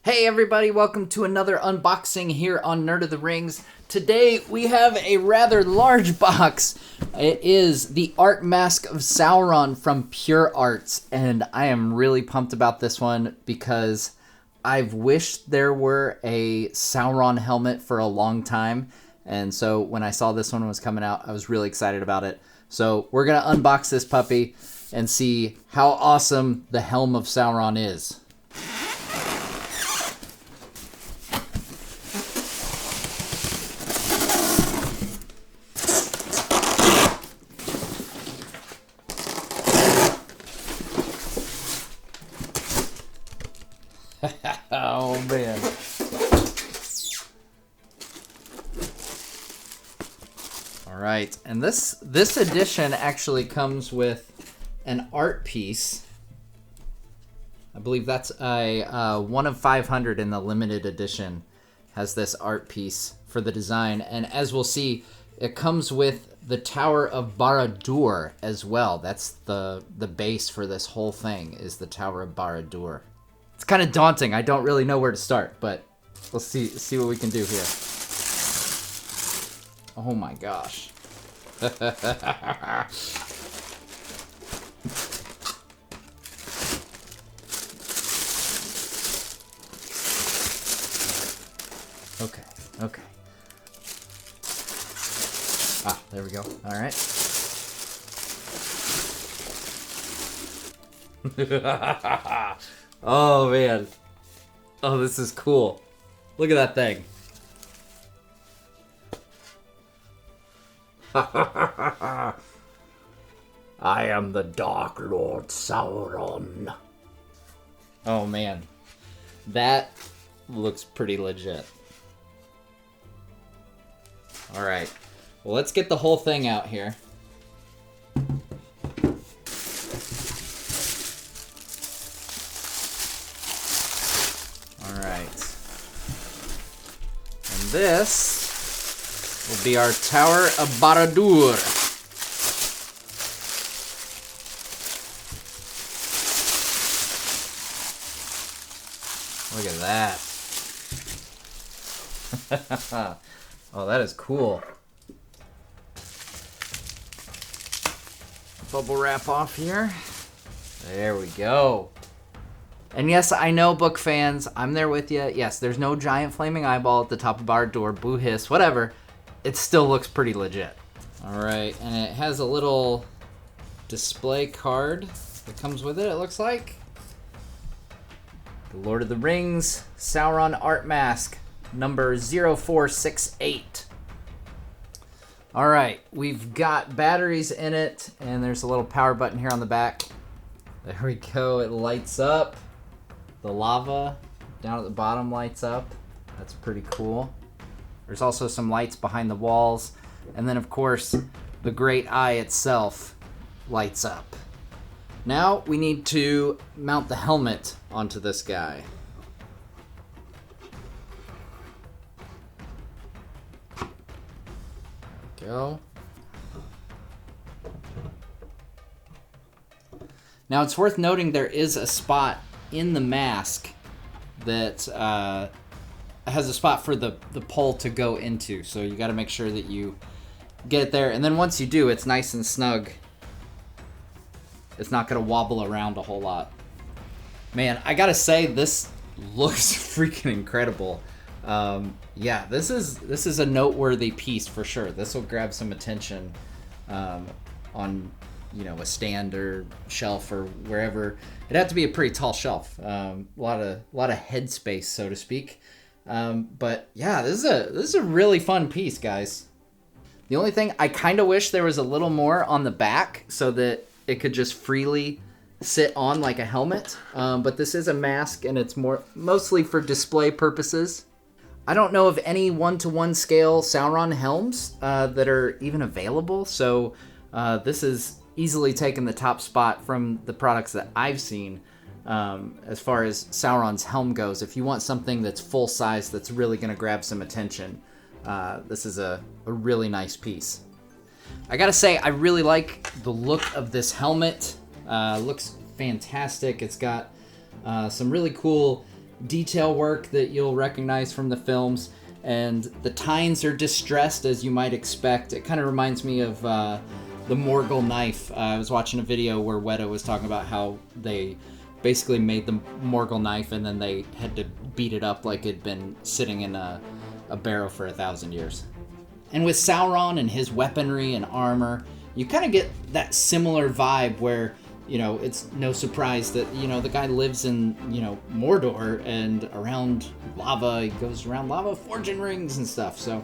Hey everybody, welcome to another unboxing here on Nerd of the Rings. Today we have a rather large box. It is the Art Mask of Sauron from PureArts, and I am really pumped about this one because I've wished there were a Sauron helmet for a long time, and so when I saw this one was coming out, I was really excited about it. So we're going to unbox this puppy and see how awesome the Helm of Sauron is. Oh man. All right, and this edition actually comes with an art piece. I believe that's a 1 of 500 in the limited edition has this art piece for the design, and as we'll see, it comes with the Tower of Barad-dûr as well. That's the base for this whole thing is the Tower of Barad-dûr. It's kind of daunting. I don't really know where to start, but let's see what we can do here. Oh my gosh. Okay. Ah, there we go. All right. Oh man. Oh, this is cool. Look at that thing. I am the Dark Lord Sauron. Oh man. That looks pretty legit. Alright. Well, let's get the whole thing out here. This will be our Tower of Barad-dûr. Look at that. Oh, that is cool. Bubble wrap off here. There we go. And yes, I know, book fans, I'm there with you. Yes, there's no giant flaming eyeball at the top of Barad-dûr, boo hiss, whatever. It still looks pretty legit. All right, and it has a little display card that comes with it, it looks like. The Lord of the Rings Sauron Art Mask, number 0468. All right, we've got batteries in it, and there's a little power button here on the back. There we go, it lights up. The lava down at the bottom lights up. That's pretty cool. There's also some lights behind the walls. And then, of course, the great eye itself lights up. Now we need to mount the helmet onto this guy. There we go. Now it's worth noting there is a spot in the mask that has a spot for the pole to go into, so you got to make sure that you get it there, and then once you do, it's nice and snug. It's not going to wobble around a whole lot. Man, I gotta say, this looks freaking incredible. Yeah, this is a noteworthy piece for sure. This will grab some attention on, you know, a stand or shelf or wherever. It'd have to be a pretty tall shelf. A lot of head space, so to speak. But yeah, this is a really fun piece, guys. The only thing, I kind of wish there was a little more on the back so that it could just freely sit on like a helmet. But this is a mask, and it's mostly for display purposes. I don't know of any 1-to-1 scale Sauron helms that are even available, so this is easily taken the top spot from the products that I've seen as far as Sauron's helm goes. If you want something that's full size that's really going to grab some attention, this is a really nice piece. I gotta say, I really like the look of this helmet. Looks fantastic. It's got some really cool detail work that you'll recognize from the films, and the tines are distressed as you might expect. It kind of reminds me of the Morgul knife. I was watching a video where Weta was talking about how they basically made the Morgul knife and then they had to beat it up like it'd been sitting in a barrel for 1,000 years. And with Sauron and his weaponry and armor, you kind of get that similar vibe where, you know, it's no surprise that, you know, the guy lives in, you know, Mordor and around lava. He goes around lava forging rings and stuff. So,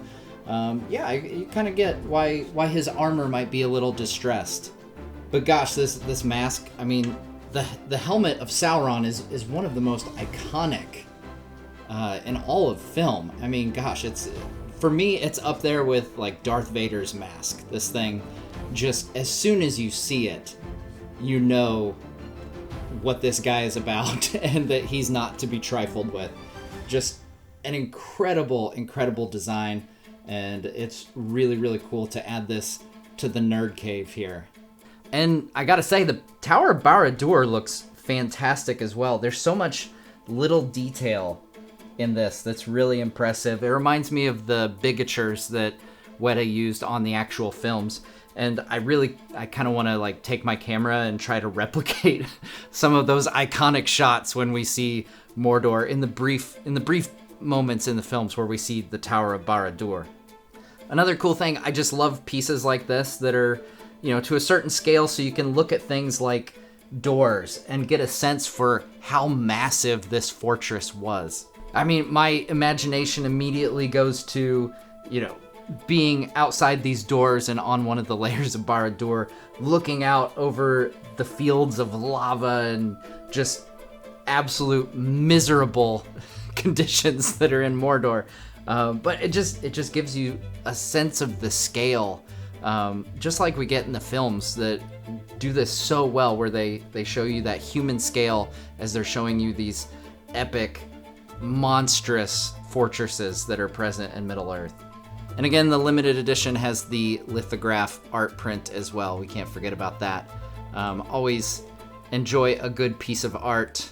yeah, you kind of get why his armor might be a little distressed. But gosh, this mask, I mean, the helmet of Sauron is one of the most iconic in all of film. I mean, gosh, for me, it's up there with like Darth Vader's mask. This thing, just as soon as you see it, you know what this guy is about and that he's not to be trifled with. Just an incredible design, and it's really, really cool to add this to the nerd cave here. And I gotta say, the Tower of Barad-dûr looks fantastic as well. There's so much little detail in this that's really impressive. It reminds me of the bigatures that Weta used on the actual films. And I kind of want to like take my camera and try to replicate some of those iconic shots when we see Mordor in the brief moments in the films where we see the Tower of Barad-dûr. Another cool thing, I just love pieces like this that are, you know, to a certain scale, so you can look at things like doors and get a sense for how massive this fortress was. I mean, my imagination immediately goes to, you know, being outside these doors and on one of the layers of Barad-dûr, looking out over the fields of lava and just absolute miserable conditions that are in Mordor. But it just gives you a sense of the scale, just like we get in the films that do this so well, where they show you that human scale as they're showing you these epic, monstrous fortresses that are present in Middle-earth. And again, the limited edition has the lithograph art print as well. We can't forget about that. Always enjoy a good piece of art.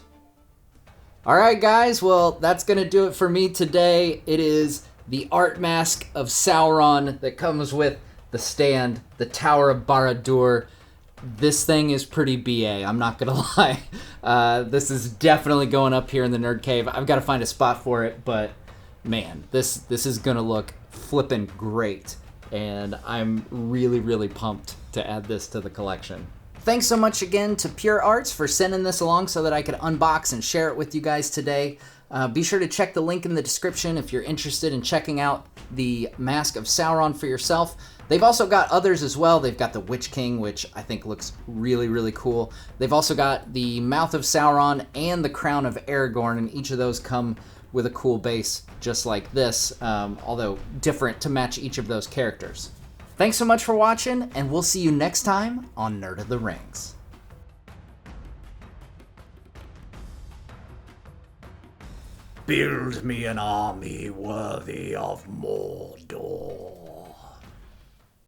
All right, guys. Well, that's going to do it for me today. It is the art mask of Sauron that comes with the stand, the Tower of Barad-dûr. This thing is pretty BA, I'm not going to lie. This is definitely going up here in the Nerd Cave. I've got to find a spot for it, but man, this is going to look flippin' great, and I'm really pumped to add this to the collection. Thanks so much again to PureArts for sending this along so that I could unbox and share it with you guys today. Be sure to check the link in the description if you're interested in checking out the Mask of Sauron for yourself. They've also got others as well. They've got the Witch King, which I think looks really cool. They've also got the Mouth of Sauron and the Crown of Aragorn, and each of those come with a cool base just like this, although different to match each of those characters. Thanks so much for watching, and we'll see you next time on Nerd of the Rings. Build me an army worthy of Mordor.